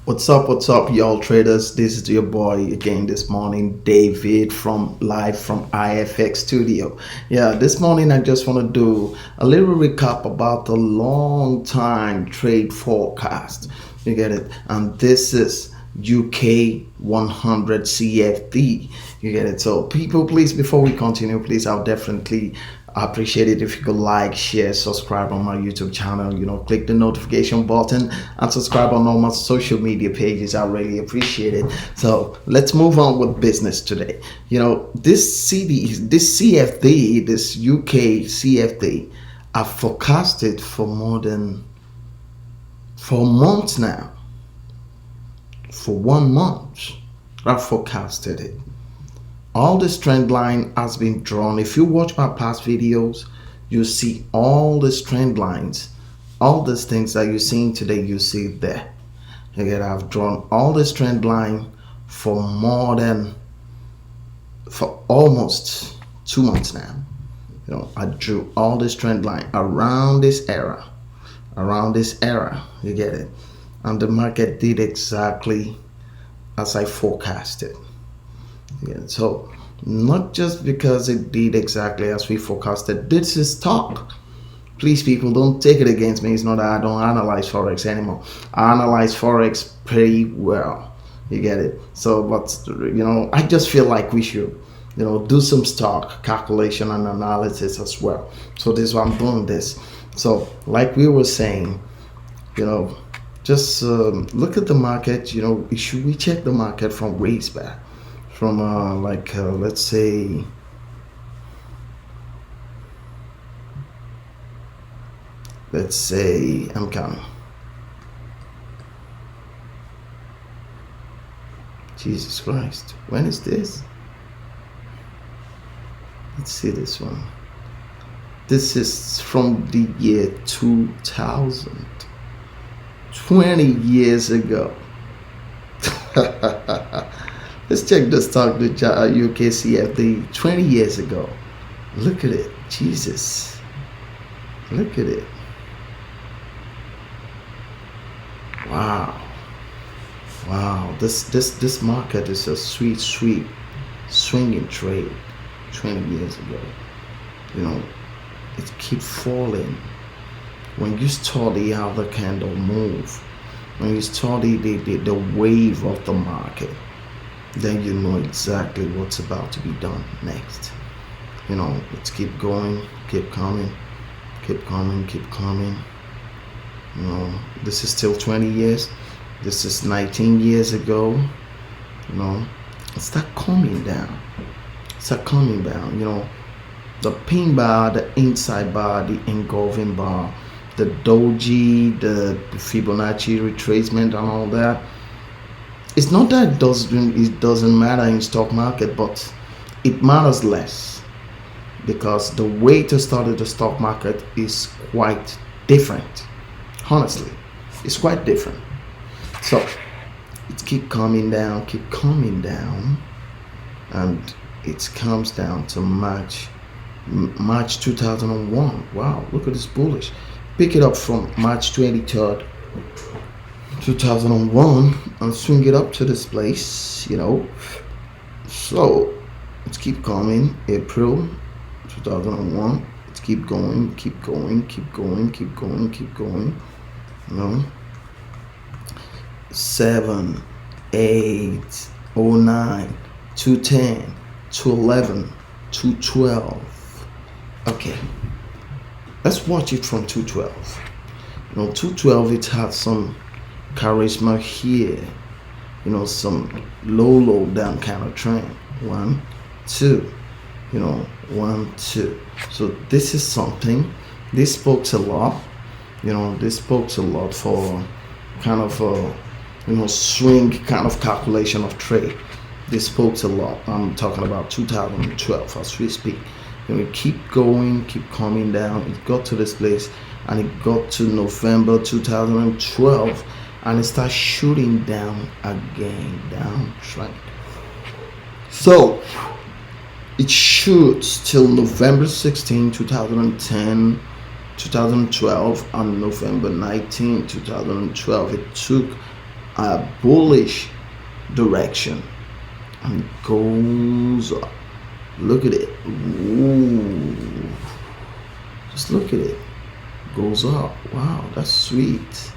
What's up, y'all traders? This is your boy again this morning, David, from live from IFX Studio. Yeah, this morning I just want to do a little recap about the long time trade forecast. You get it? And this is UK 100 CFD. You get it? So, people, please, before we continue, please, I'll definitely appreciate it if you could like, share, subscribe on my YouTube channel. Click the notification button and subscribe on all my social media pages. I really appreciate it. So let's move on with business today. This CFD, this UK CFD, I've forecasted for more than 4 months now. For 1 month, I've forecasted it. All this trend line has been drawn. If you watch my past videos, you see all these trend lines, all these things that you're seeing today, you see there. Again, I've drawn all this trend line for almost 2 months now. I drew all this trend line around this era, you get it? And the market did exactly as I forecasted. Yeah, so not just because it did exactly as we forecasted. This is talk. Please, people, don't take it against me. It's not that I don't analyze Forex anymore. I analyze Forex pretty well. You get it? So, but I just feel like we should, do some stock calculation and analysis as well. So this is why I'm doing this. So, like we were saying, just look at the market. Should we check the market from ways back? From let's say I'm counting. Jesus Christ, when is this? Let's see this one. This is from the year 2000, 20 years ago. Let's check the stock, the UK CFD 20 years ago. Look at it. Jesus. Look at it. Wow. This market is a sweet swinging trade 20 years ago. It keeps falling. When you study how the candle move, when you study the wave of the market, then you know exactly what's about to be done next. Let's keep going, keep coming. This is still 20 years. This is 19 years ago. It's start coming down. The pin bar, the inside bar, the engulfing bar, the doji, the Fibonacci retracement and all that. It's not that it doesn't matter in stock market, but it matters less because the way to study the stock market is quite different. Honestly, it's quite different. So it keep coming down, and it comes down to March 2001. Wow, look at this bullish. Pick it up from March 23rd. 2001 and swing it up to this place, so let's keep coming. April 2001, let's keep going, 7, 8, 09, 210, 211, 212. Okay, let's watch it from 212. 212, it had some charisma here, some low down kind of trend. 1, 2, 1, 2. So this is something. This spoke a lot. This spoke a lot for kind of a swing kind of calculation of trade. This spoke a lot. I'm talking about 2012 as we speak. Keep going, keep coming down. It got to this place and it got to November 2012 and it starts shooting down again, down trend. So it shoots till November 16, 2010, 2012, on November 19, 2012, it took a bullish direction and goes up. Look at it. Ooh. Just look at it. Goes up. Wow, that's sweet.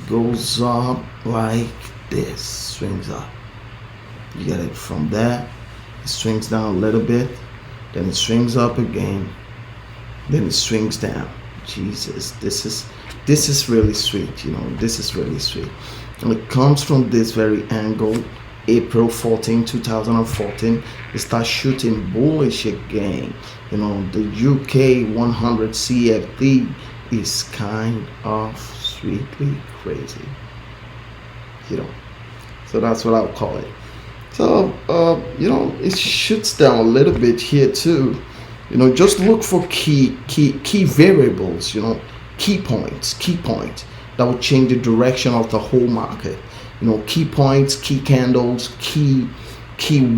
Goes up like this. Swings up. You get it. From there, it swings down a little bit. Then it swings up again. Then it swings down. Jesus, this is really sweet. This is really sweet. And it comes from this very angle. April 14, 2014, it starts shooting bullish again. The UK 100 CFD is kind of sweetly crazy. So that's what I'll call it. So it shoots down a little bit here too. Just look for key variables. Key points that will change the direction of the whole market. Key points, key candles, key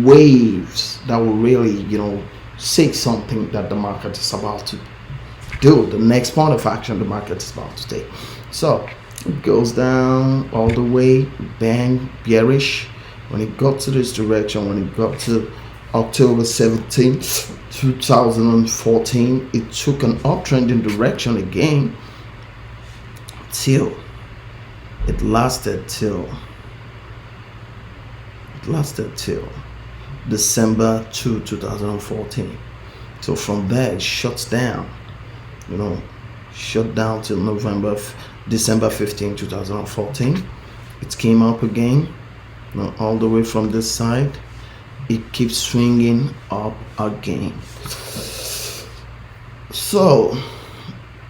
waves that will really, say something that the market is about to do, the next point of action the market is about to take. So it goes down all the way, bang, bearish. When it got to this direction, when it got to October 17, 2014, it took an uptrending direction again till it lasted till December 2, 2014. So from there it shuts down, shut down till December 15, 2014. It came up again, all the way from this side. It keeps swinging up again. So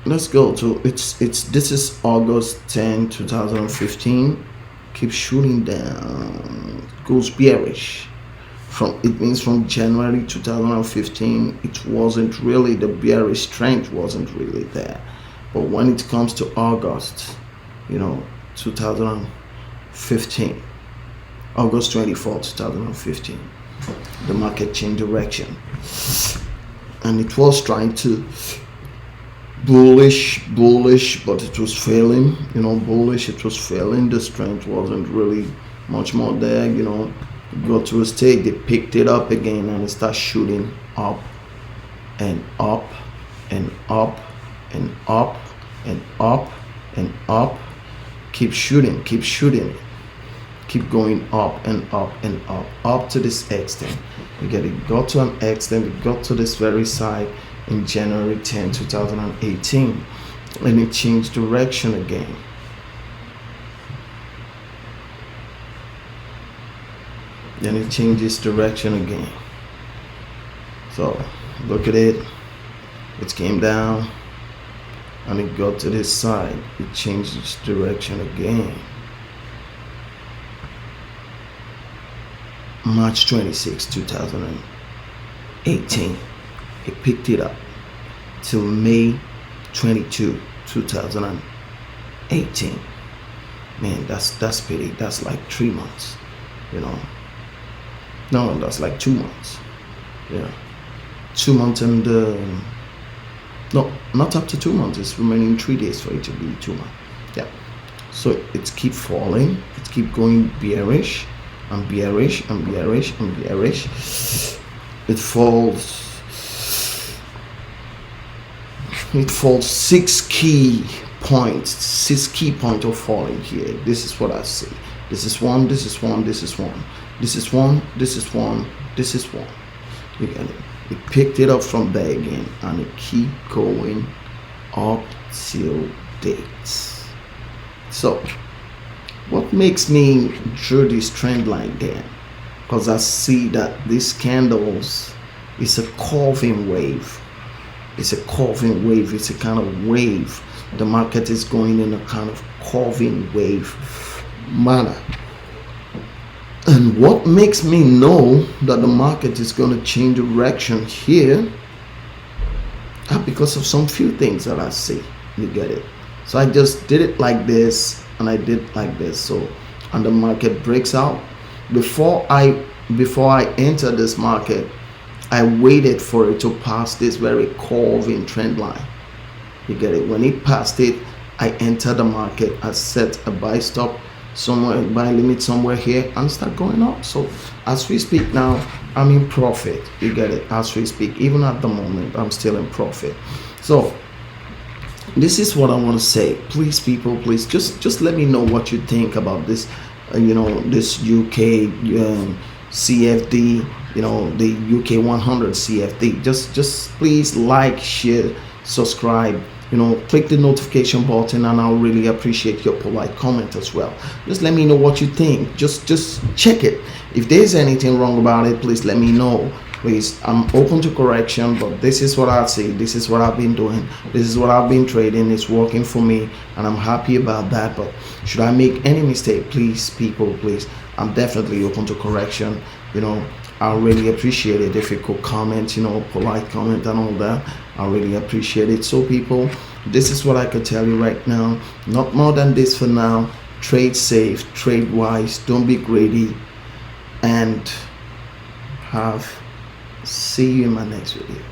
let's go to this is August 10, 2015. Keeps shooting down, goes bearish. It means from January 2015, it wasn't really, the bearish strength wasn't really there. But when it comes to August, 2015, August 24, 2015, the market changed direction, and it was trying to bullish, but it was failing. Bullish, it was failing. The strength wasn't really much more there. Got to a stage, they picked it up again, and it started shooting up and up and up and up and up and up. Keep shooting, keep going up and up and up to this extent. It got to an extent, it got to this very side in January 10, 2018, and it changed direction again. Then it changes direction again. So look at it. It came down and it got to this side. It changed its direction again. March 26, 2018. It picked it up till May 22, 2018. Man, that's pretty. That's like 3 months, No, that's like 2 months. Yeah, 2 months and no, not up to 2 months. It's remaining 3 days for it to be 2 months. Yeah. So it keep falling. It keep going bearish and bearish and bearish and bearish. It falls. It falls 6 key points. 6 key points of falling here. This is what I see. This is one. This is one. This is one. This is one. This is one. This is one. You get it. It picked it up from there again, and it keep going up till date. So, what makes me draw this trend line there? Because I see that these candles is a curving wave. It's a curving wave. It's a kind of wave. The market is going in a kind of curving wave manner. And what makes me know that the market is going to change direction here are because of some few things that I see. You get it? So I just did it like this, and I did like this. So, and the market breaks out. Before I enter this market, I waited for it to pass this very curving trend line. You get it? When it passed it, I enter the market. I set a buy stop somewhere, buy limit somewhere here, and start going up. So as we speak now, I'm in profit. You get it? As we speak, even at the moment, I'm still in profit. So this is what I want to say. Please, people, please just let me know what you think about this. This UK CFD. The UK 100 CFD. Just please like, share, subscribe. Click the notification button, and I'll really appreciate your polite comment as well. Just let me know what you think. Just check it. If there's anything wrong about it, please let me know. Please, I'm open to correction, but this is what I see. This is what I've been doing. This is what I've been trading. It's working for me, and I'm happy about that. But should I make any mistake, please, people, please, I'm definitely open to correction. I really appreciate it if you could comment, polite comment and all that. I really appreciate it. So people, this is what I could tell you right now. Not more than this for now. Trade safe, trade wise, don't be greedy, and see you in my next video.